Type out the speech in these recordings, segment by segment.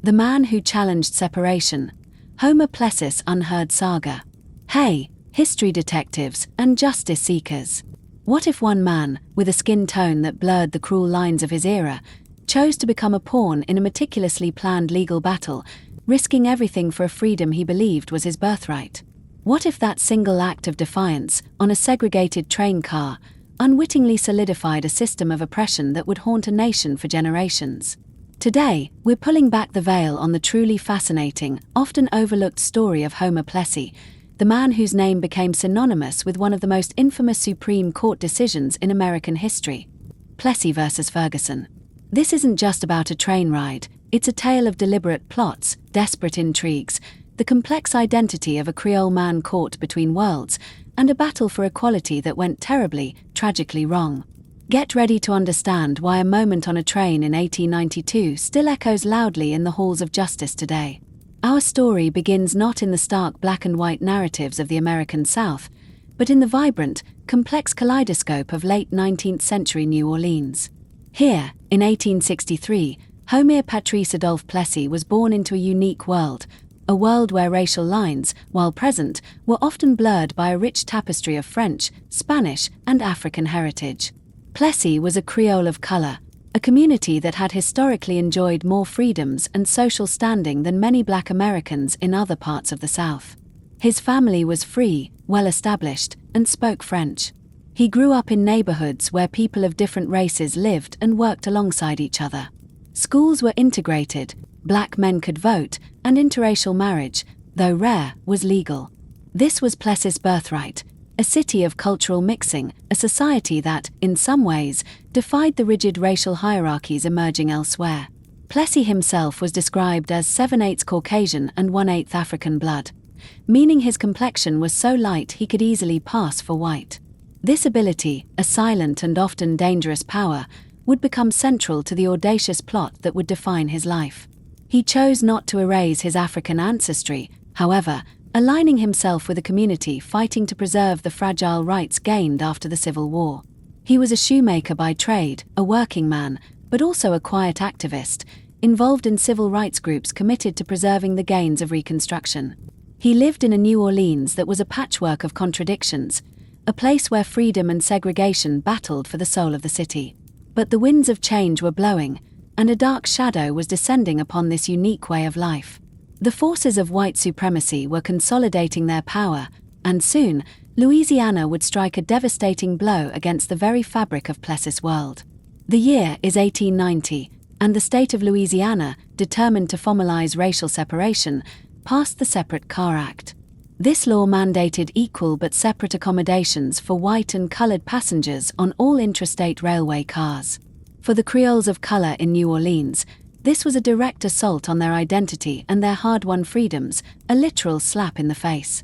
The man who challenged separation. Homer Plessy's unheard saga. Hey, history detectives and justice seekers. What if one man, with a skin tone that blurred the cruel lines of his era, chose to become a pawn in a meticulously planned legal battle, risking everything for a freedom he believed was his birthright? What if that single act of defiance, on a segregated train car, unwittingly solidified a system of oppression that would haunt a nation for generations? Today, we're pulling back the veil on the truly fascinating, often overlooked story of Homer Plessy, the man whose name became synonymous with one of the most infamous Supreme Court decisions in American history. Plessy versus Ferguson. This isn't just about a train ride, it's a tale of deliberate plots, desperate intrigues, the complex identity of a Creole man caught between worlds, and a battle for equality that went terribly, tragically wrong. Get ready to understand why a moment on a train in 1892 still echoes loudly in the halls of justice today. Our story begins not in the stark black and white narratives of the American South, but in the vibrant, complex kaleidoscope of late 19th century New Orleans. Here, in 1863, Homer Patrice Adolphe Plessy was born into a unique world, a world where racial lines, while present, were often blurred by a rich tapestry of French, Spanish, and African heritage. Plessy was a Creole of color, a community that had historically enjoyed more freedoms and social standing than many Black Americans in other parts of the South. His family was free, well-established, and spoke French. He grew up in neighborhoods where people of different races lived and worked alongside each other. Schools were integrated, Black men could vote, and interracial marriage, though rare, was legal. This was Plessy's birthright, a city of cultural mixing, a society that, in some ways, defied the rigid racial hierarchies emerging elsewhere. Plessy himself was described as 7/8 Caucasian and 1/8 African blood, meaning his complexion was so light he could easily pass for white. This ability, a silent and often dangerous power, would become central to the audacious plot that would define his life. He chose not to erase his African ancestry, however, aligning himself with a community fighting to preserve the fragile rights gained after the Civil War. He was a shoemaker by trade, a working man, but also a quiet activist, involved in civil rights groups committed to preserving the gains of Reconstruction. He lived in a New Orleans that was a patchwork of contradictions, a place where freedom and segregation battled for the soul of the city. But the winds of change were blowing, and a dark shadow was descending upon this unique way of life. The forces of white supremacy were consolidating their power, and soon, Louisiana would strike a devastating blow against the very fabric of Plessy's world. The year is 1890, and the state of Louisiana, determined to formalize racial separation, passed the Separate Car Act. This law mandated equal but separate accommodations for white and colored passengers on all intrastate railway cars. For the Creoles of color in New Orleans, this was a direct assault on their identity and their hard-won freedoms, a literal slap in the face.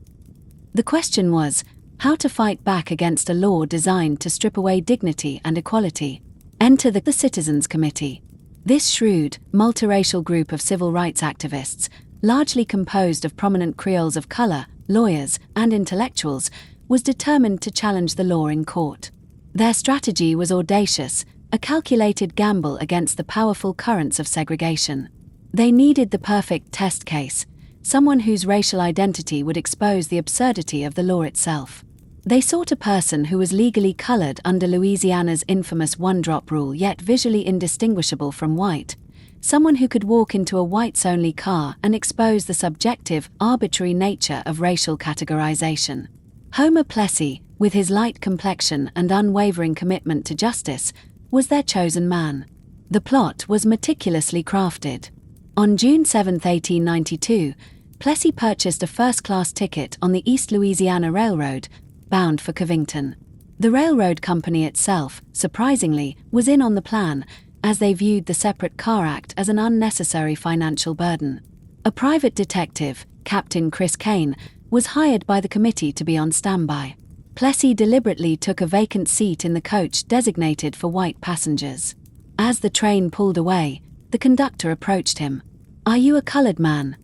The question was, how to fight back against a law designed to strip away dignity and equality. Enter the Citizens Committee. This shrewd, multiracial group of civil rights activists, largely composed of prominent Creoles of color, lawyers, and intellectuals, was determined to challenge the law in court. Their strategy was audacious, a calculated gamble against the powerful currents of segregation. They needed the perfect test case, someone whose racial identity would expose the absurdity of the law itself. They sought a person who was legally colored under Louisiana's infamous one-drop rule yet visually indistinguishable from white, someone who could walk into a whites-only car and expose the subjective, arbitrary nature of racial categorization. Homer Plessy, with his light complexion and unwavering commitment to justice, was their chosen man. The plot was meticulously crafted. On June 7, 1892, Plessy purchased a first-class ticket on the East Louisiana Railroad, bound for Covington. The railroad company itself, surprisingly, was in on the plan, as they viewed the Separate Car Act as an unnecessary financial burden. A private detective, Captain Chris Kane, was hired by the committee to be on standby. Plessy deliberately took a vacant seat in the coach designated for white passengers. As the train pulled away, the conductor approached him. "Are you a colored man?"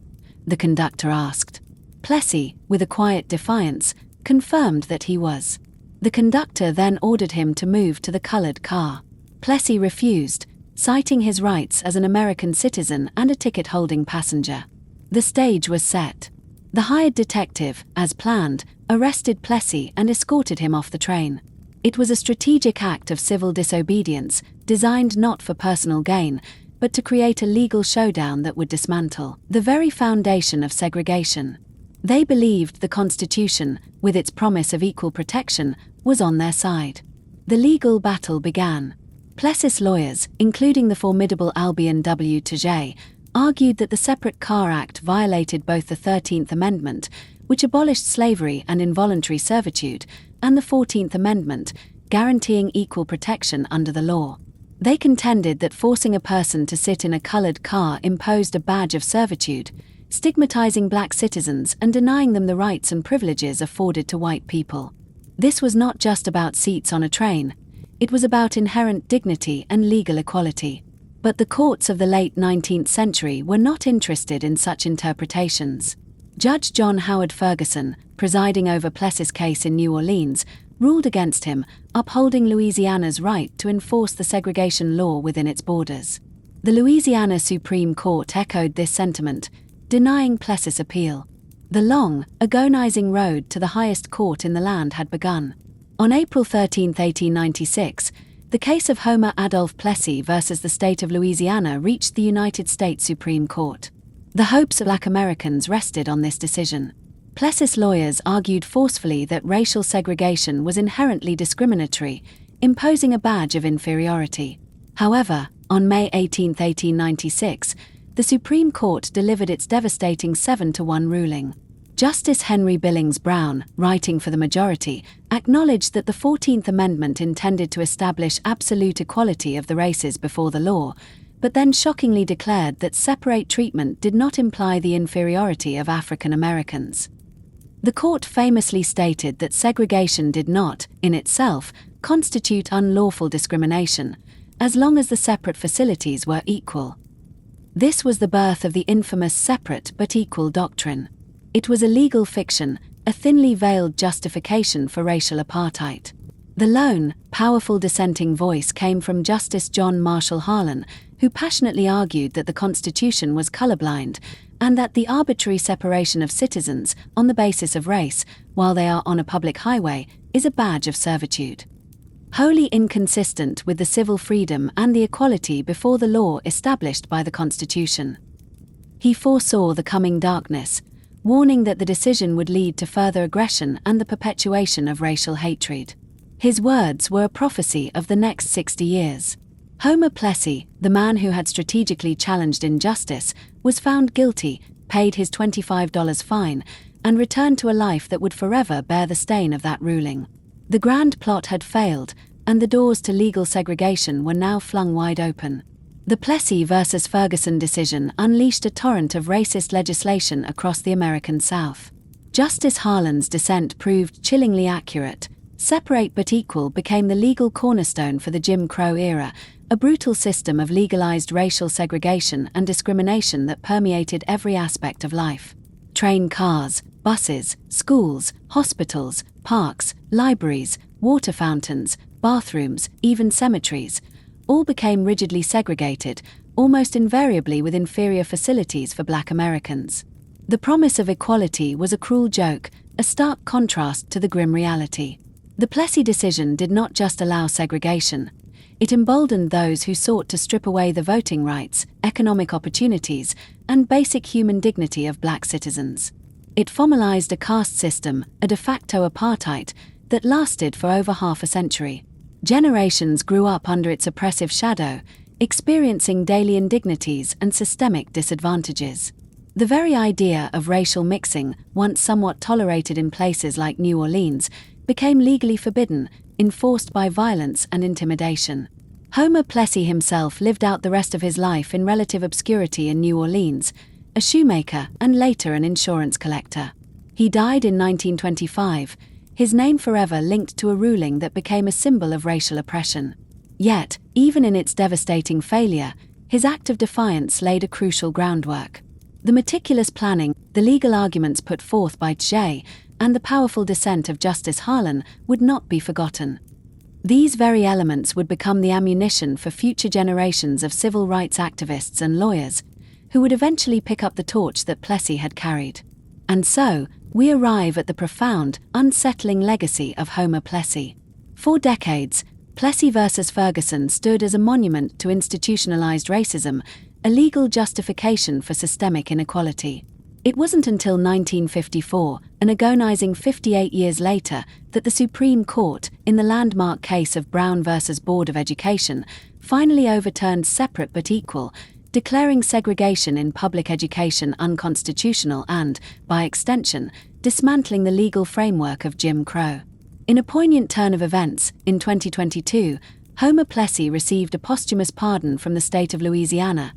the conductor asked. Plessy, with a quiet defiance, confirmed that he was. The conductor then ordered him to move to the colored car. Plessy refused, citing his rights as an American citizen and a ticket-holding passenger. The stage was set. The hired detective, as planned, arrested Plessy and escorted him off the train. It was a strategic act of civil disobedience, designed not for personal gain, but to create a legal showdown that would dismantle the very foundation of segregation. They believed the Constitution, with its promise of equal protection, was on their side. The legal battle began. Plessy's lawyers, including the formidable Albion W. Tajay, argued that the Separate Car Act violated both the 13th Amendment, which abolished slavery and involuntary servitude, and the 14th Amendment, guaranteeing equal protection under the law. They contended that forcing a person to sit in a colored car imposed a badge of servitude, stigmatizing black citizens and denying them the rights and privileges afforded to white people. This was not just about seats on a train, it was about inherent dignity and legal equality. But the courts of the late 19th century were not interested in such interpretations. Judge John Howard Ferguson, presiding over Plessy's case in New Orleans, ruled against him, upholding Louisiana's right to enforce the segregation law within its borders. The Louisiana Supreme Court echoed this sentiment, denying Plessy's appeal. The long, agonizing road to the highest court in the land had begun. On April 13, 1896, the case of Homer Adolph Plessy versus the state of Louisiana reached the United States Supreme Court. The hopes of Black Americans rested on this decision. Plessy's lawyers argued forcefully that racial segregation was inherently discriminatory, imposing a badge of inferiority. However, on May 18, 1896, the Supreme Court delivered its devastating 7-1 ruling. Justice Henry Billings Brown, writing for the majority, acknowledged that the 14th Amendment intended to establish absolute equality of the races before the law, but then shockingly declared that separate treatment did not imply the inferiority of African Americans. The court famously stated that segregation did not, in itself, constitute unlawful discrimination, as long as the separate facilities were equal. This was the birth of the infamous separate but equal doctrine. It was a legal fiction, a thinly veiled justification for racial apartheid. The lone, powerful dissenting voice came from Justice John Marshall Harlan, who passionately argued that the Constitution was colorblind, and that the arbitrary separation of citizens on the basis of race, while they are on a public highway, is a badge of servitude. Wholly inconsistent with the civil freedom and the equality before the law established by the Constitution. He foresaw the coming darkness, warning that the decision would lead to further aggression and the perpetuation of racial hatred. His words were a prophecy of the next 60 years. Homer Plessy, the man who had strategically challenged injustice, was found guilty, paid his $25 fine, and returned to a life that would forever bear the stain of that ruling. The grand plot had failed, and the doors to legal segregation were now flung wide open. The Plessy versus Ferguson decision unleashed a torrent of racist legislation across the American South. Justice Harlan's dissent proved chillingly accurate. Separate but equal became the legal cornerstone for the Jim Crow era, a brutal system of legalized racial segregation and discrimination that permeated every aspect of life. Train cars, buses, schools, hospitals, parks, libraries, water fountains, bathrooms, even cemeteries, all became rigidly segregated, almost invariably with inferior facilities for Black Americans. The promise of equality was a cruel joke, a stark contrast to the grim reality. The Plessy decision did not just allow segregation. It emboldened those who sought to strip away the voting rights, economic opportunities, and basic human dignity of Black citizens. It formalized a caste system, a de facto apartheid, that lasted for over half a century. Generations grew up under its oppressive shadow, experiencing daily indignities and systemic disadvantages. The very idea of racial mixing, once somewhat tolerated in places like New Orleans, became legally forbidden, enforced by violence and intimidation. Homer Plessy himself lived out the rest of his life in relative obscurity in New Orleans, a shoemaker and later an insurance collector. He died in 1925, his name forever linked to a ruling that became a symbol of racial oppression. Yet, even in its devastating failure, his act of defiance laid a crucial groundwork. The meticulous planning, the legal arguments put forth by Tajay, and the powerful dissent of Justice Harlan would not be forgotten. These very elements would become the ammunition for future generations of civil rights activists and lawyers, who would eventually pick up the torch that Plessy had carried. And so, we arrive at the profound, unsettling legacy of Homer Plessy. For decades, Plessy versus Ferguson stood as a monument to institutionalized racism, a legal justification for systemic inequality. It wasn't until 1954, an agonizing 58 years later, that the Supreme Court, in the landmark case of Brown versus Board of Education, finally overturned separate but equal, declaring segregation in public education unconstitutional and, by extension, dismantling the legal framework of Jim Crow. In a poignant turn of events, in 2022, Homer Plessy received a posthumous pardon from the state of Louisiana,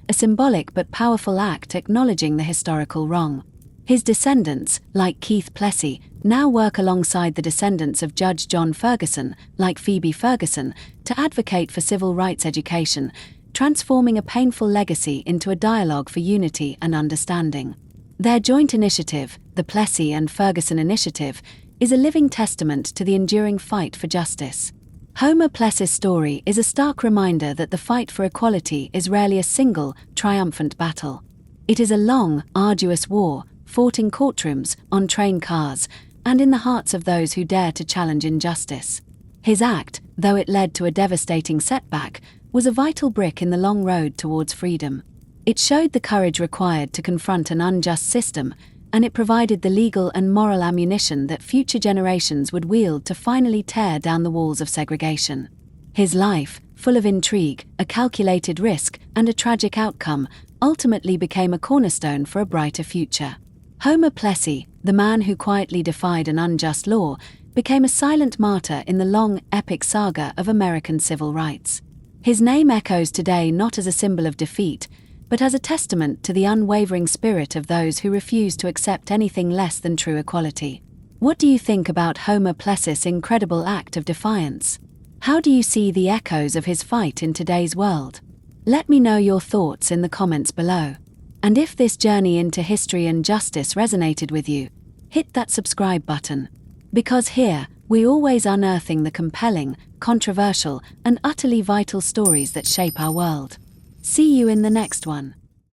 a symbolic but powerful act acknowledging the historical wrong. His descendants, like Keith Plessy, now work alongside the descendants of Judge John Ferguson, like Phoebe Ferguson, to advocate for civil rights education, transforming a painful legacy into a dialogue for unity and understanding. Their joint initiative, the Plessy and Ferguson Initiative, is a living testament to the enduring fight for justice. Homer Plessy's story is a stark reminder that the fight for equality is rarely a single, triumphant battle. It is a long, arduous war, fought in courtrooms, on train cars, and in the hearts of those who dare to challenge injustice. His act, though it led to a devastating setback, was a vital brick in the long road towards freedom. It showed the courage required to confront an unjust system, and it provided the legal and moral ammunition that future generations would wield to finally tear down the walls of segregation. His life, full of intrigue, a calculated risk, and a tragic outcome, ultimately became a cornerstone for a brighter future. Homer Plessy, the man who quietly defied an unjust law, became a silent martyr in the long, epic saga of American civil rights. His name echoes today not as a symbol of defeat, but as a testament to the unwavering spirit of those who refuse to accept anything less than true equality. What do you think about Homer Plessy's incredible act of defiance? How do you see the echoes of his fight in today's world? Let me know your thoughts in the comments below. And if this journey into history and justice resonated with you, hit that subscribe button. Because here, we're always unearthing the compelling, controversial, and utterly vital stories that shape our world. See you in the next one.